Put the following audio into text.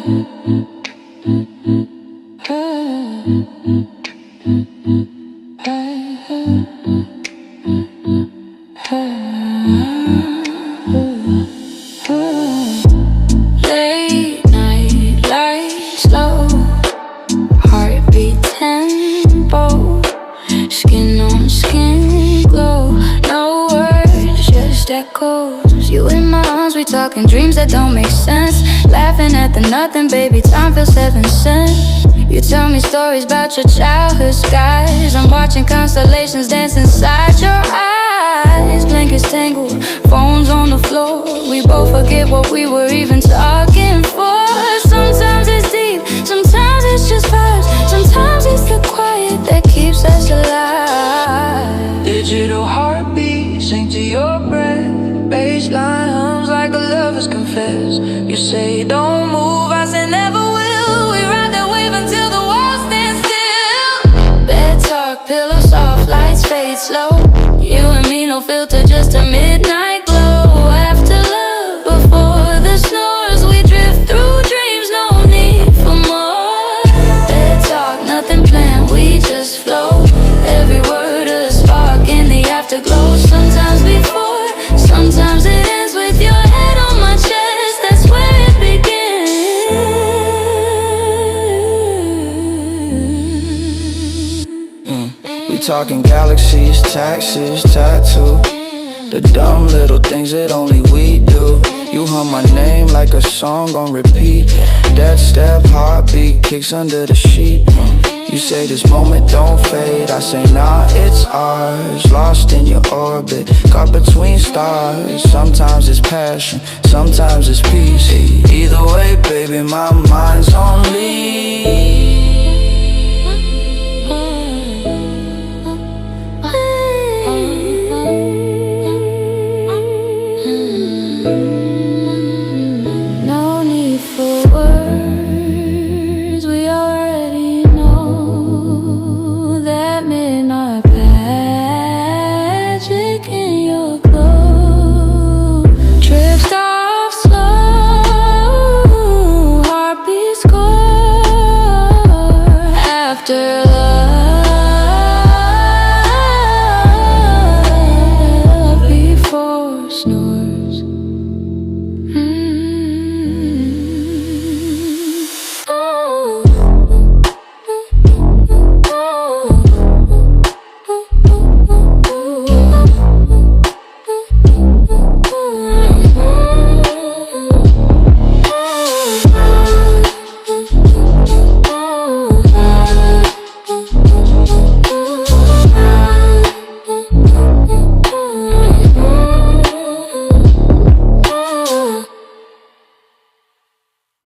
Late night lights low, heartbeat tempo, skin on skin glow. No words, just echoes. You in my arms, we talking dreams that don't make sense. Laughing at the nothing, baby, time feels 7 cents. You tell me stories about your childhood skies. I'm watching constellations dance inside your eyes. Blankets tangled, phones on the floor. We both forget what we were even talking for. Sometimes it's deep, sometimes it's just vibes. Sometimes it's the quiet that keeps us alive. Digital heartbeat, sing to your breath. Baseline hums like a lover's confess. You say don't move, I say never will. We ride that wave until the world stands still. Bed talk, pillow soft, lights fade slow. You and me, no filter, just a midnight glow. After love, before the snores, we drift through dreams, no need for more. Bed talk, nothing planned, we just flow. Every word a spark in the afterglow. Sometimes before, sometimes it ends with your head on my chest. That's where it begins. We talking galaxies, taxes, tattoo. The dumb little things that only we do. You hum my name like a song on repeat. That step, heartbeat, kicks under the sheet. You say this moment don't fade, I say nah, it's ours. Lost in your orbit, caught between stars. Sometimes it's passion, sometimes it's peace. Either way, baby, my mind's on leave.